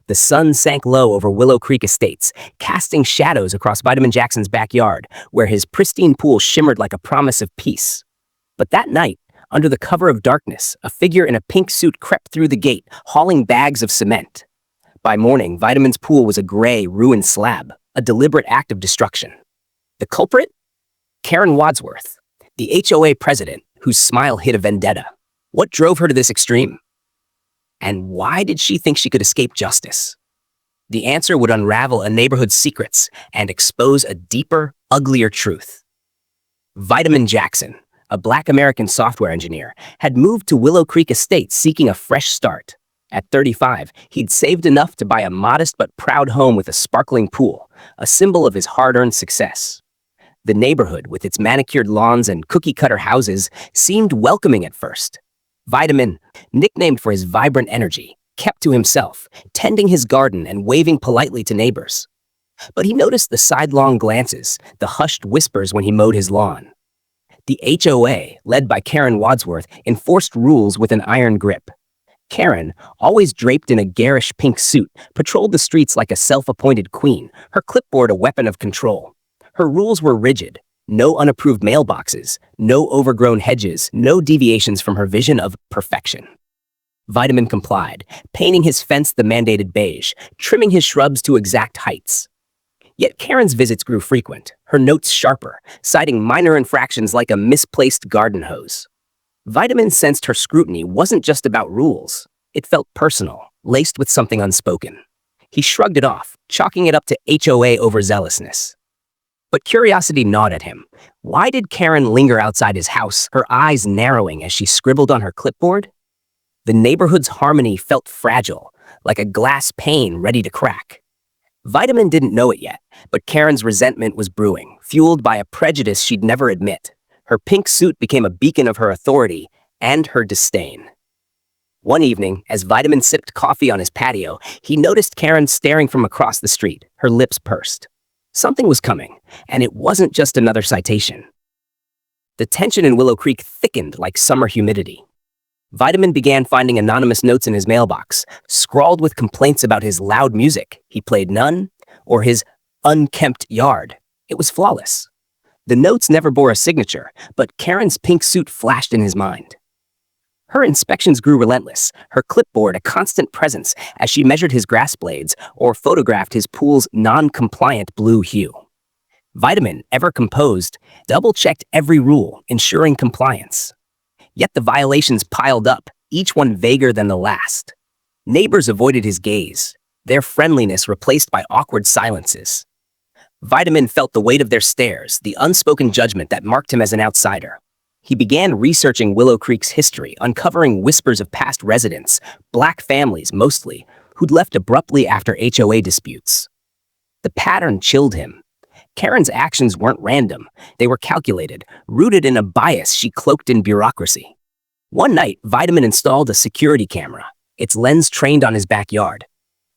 The sun sank low over Willow Creek Estates, casting shadows across Vitamin Jackson's backyard, where his pristine pool shimmered like a promise of peace. But that night, under the cover of darkness, a figure in a pink suit crept through the gate, hauling bags of cement. By morning, Vitamin's pool was a gray, ruined slab, a deliberate act of destruction. The culprit? Karen Wadsworth, the HOA president, whose smile hid a vendetta. What drove her to this extreme? And why did she think she could escape justice? The answer would unravel a neighborhood's secrets and expose a deeper, uglier truth. Vitamin Jackson, a Black American software engineer, had moved to Willow Creek Estates seeking a fresh start. At 35, he'd saved enough to buy a modest but proud home with a sparkling pool, a symbol of his hard-earned success. The neighborhood, with its manicured lawns and cookie-cutter houses, seemed welcoming at first. Vitamin, nicknamed for his vibrant energy, kept to himself, tending his garden and waving politely to neighbors. But he noticed the sidelong glances, the hushed whispers when he mowed his lawn. The HOA, led by Karen Wadsworth, enforced rules with an iron grip. Karen, always draped in a garish pink suit, patrolled the streets like a self-appointed queen, her clipboard a weapon of control. Her rules were rigid. No unapproved mailboxes, no overgrown hedges, no deviations from her vision of perfection. Vitamin complied, painting his fence the mandated beige, trimming his shrubs to exact heights. Yet Karen's visits grew frequent, her notes sharper, citing minor infractions like a misplaced garden hose. Vitamin sensed her scrutiny wasn't just about rules. It felt personal, laced with something unspoken. He shrugged it off, chalking it up to HOA overzealousness. But curiosity gnawed at him. Why did Karen linger outside his house, her eyes narrowing as she scribbled on her clipboard? The neighborhood's harmony felt fragile, like a glass pane ready to crack. Vitamin didn't know it yet, but Karen's resentment was brewing, fueled by a prejudice she'd never admit. Her pink suit became a beacon of her authority and her disdain. One evening, as Vitamin sipped coffee on his patio, he noticed Karen staring from across the street, her lips pursed. Something was coming, and it wasn't just another citation. The tension in Willow Creek thickened like summer humidity. Vitamin began finding anonymous notes in his mailbox, scrawled with complaints about his loud music, he played none, or his unkempt yard. It was flawless. The notes never bore a signature, but Karen's pink suit flashed in his mind. Her inspections grew relentless, her clipboard a constant presence as she measured his grass blades or photographed his pool's non-compliant blue hue. Vitamin, ever composed, double-checked every rule, ensuring compliance. Yet the violations piled up, each one vaguer than the last. Neighbors avoided his gaze, their friendliness replaced by awkward silences. Vitamin felt the weight of their stares, the unspoken judgment that marked him as an outsider. He began researching Willow Creek's history, uncovering whispers of past residents, Black families mostly, who'd left abruptly after HOA disputes. The pattern chilled him. Karen's actions weren't random. They were calculated, rooted in a bias she cloaked in bureaucracy. One night, Vitamin installed a security camera, its lens trained on his backyard.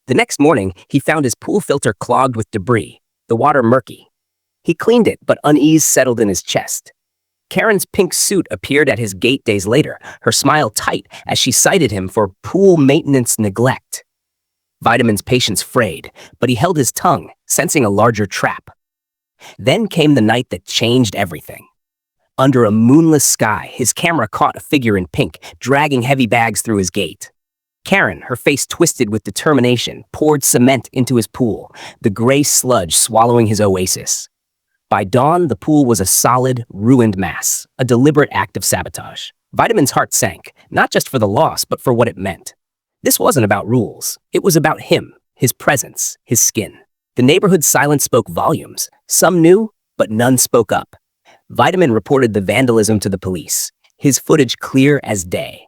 The next morning, he found his pool filter clogged with debris, the water murky. He cleaned it, but unease settled in his chest. Karen's pink suit appeared at his gate days later, her smile tight as she cited him for pool maintenance neglect. Vitamin's patience frayed, but he held his tongue, sensing a larger trap. Then came the night that changed everything. Under a moonless sky, his camera caught a figure in pink, dragging heavy bags through his gate. Karen, her face twisted with determination, poured cement into his pool, the gray sludge swallowing his oasis. By dawn, the pool was a solid, ruined mass, a deliberate act of sabotage. Vitamin's heart sank, not just for the loss, but for what it meant. This wasn't about rules. It was about him, his presence, his skin. The neighborhood's silence spoke volumes. Some knew, but none spoke up. Vitamin reported the vandalism to the police, his footage clear as day.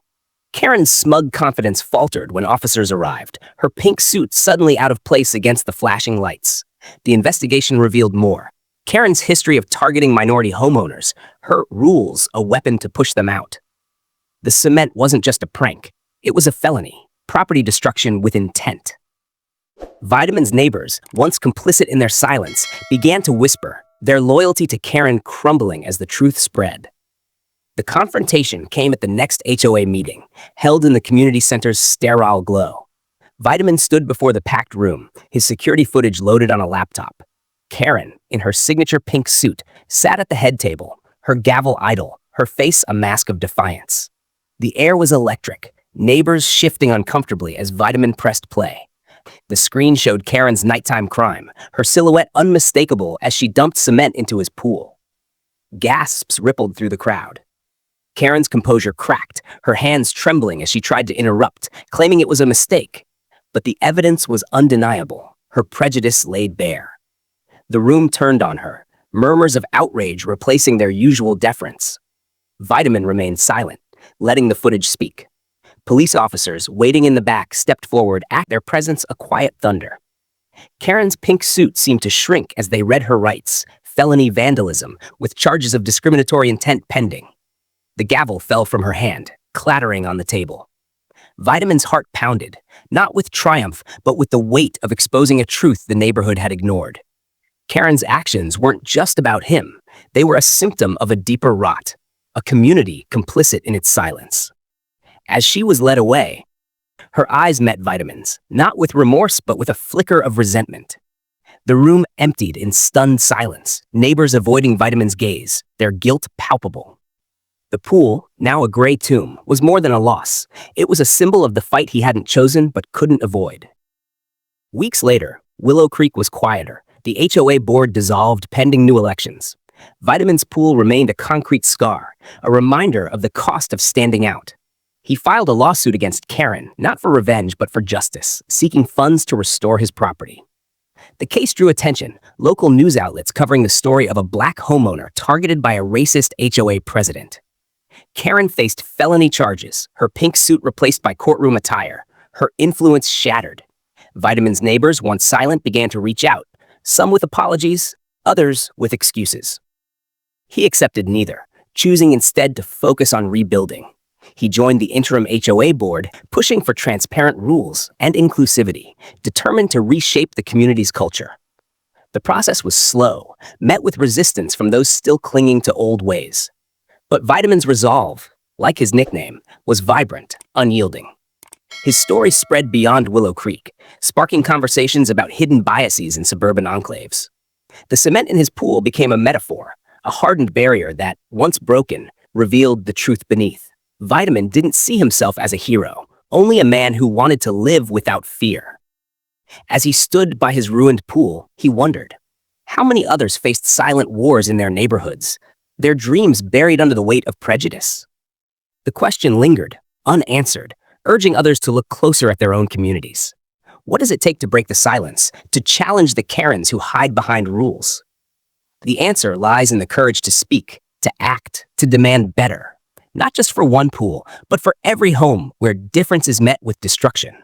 Karen's smug confidence faltered when officers arrived, her pink suit suddenly out of place against the flashing lights. The investigation revealed more. Karen's history of targeting minority homeowners, her rules a weapon to push them out. The cement wasn't just a prank. It was a felony, property destruction with intent. Vitamin's neighbors, once complicit in their silence, began to whisper, their loyalty to Karen crumbling as the truth spread. The confrontation came at the next HOA meeting, held in the community center's sterile glow. Vitamin stood before the packed room, his security footage loaded on a laptop. Karen, in her signature pink suit, sat at the head table, her gavel idle, her face a mask of defiance. The air was electric, neighbors shifting uncomfortably as Vitamin pressed play. The screen showed Karen's nighttime crime, her silhouette unmistakable as she dumped cement into his pool. Gasps rippled through the crowd. Karen's composure cracked, her hands trembling as she tried to interrupt, claiming it was a mistake. But the evidence was undeniable, her prejudice laid bare. The room turned on her, murmurs of outrage replacing their usual deference. Vitamin remained silent, letting the footage speak. Police officers waiting in the back stepped forward, their presence a quiet thunder. Karen's pink suit seemed to shrink as they read her rights, felony vandalism, with charges of discriminatory intent pending. The gavel fell from her hand, clattering on the table. Vitamin's heart pounded, not with triumph, but with the weight of exposing a truth the neighborhood had ignored. Karen's actions weren't just about him. They were a symptom of a deeper rot, a community complicit in its silence. As she was led away, her eyes met Vitamin's, not with remorse but with a flicker of resentment. The room emptied in stunned silence, neighbors avoiding Vitamin's gaze, their guilt palpable. The pool, now a gray tomb, was more than a loss. It was a symbol of the fight he hadn't chosen but couldn't avoid. Weeks later, Willow Creek was quieter. The HOA board dissolved pending new elections. Vitamin's pool remained a concrete scar, a reminder of the cost of standing out. He filed a lawsuit against Karen, not for revenge but for justice, seeking funds to restore his property. The case drew attention, local news outlets covering the story of a black homeowner targeted by a racist HOA president. Karen faced felony charges, her pink suit replaced by courtroom attire, her influence shattered. Vitamin's neighbors, once silent, began to reach out, some with apologies, others with excuses. He accepted neither, choosing instead to focus on rebuilding. He joined the interim HOA board, pushing for transparent rules and inclusivity, determined to reshape the community's culture. The process was slow, met with resistance from those still clinging to old ways. But Vitamin's resolve, like his nickname, was vibrant, unyielding. His story spread beyond Willow Creek, sparking conversations about hidden biases in suburban enclaves. The cement in his pool became a metaphor, a hardened barrier that, once broken, revealed the truth beneath. Vitamin didn't see himself as a hero, only a man who wanted to live without fear. As he stood by his ruined pool, he wondered, how many others faced silent wars in their neighborhoods, their dreams buried under the weight of prejudice? The question lingered, unanswered, urging others to look closer at their own communities. What does it take to break the silence, to challenge the Karens who hide behind rules? The answer lies in the courage to speak, to act, to demand better. Not just for one pool, but for every home where difference is met with destruction.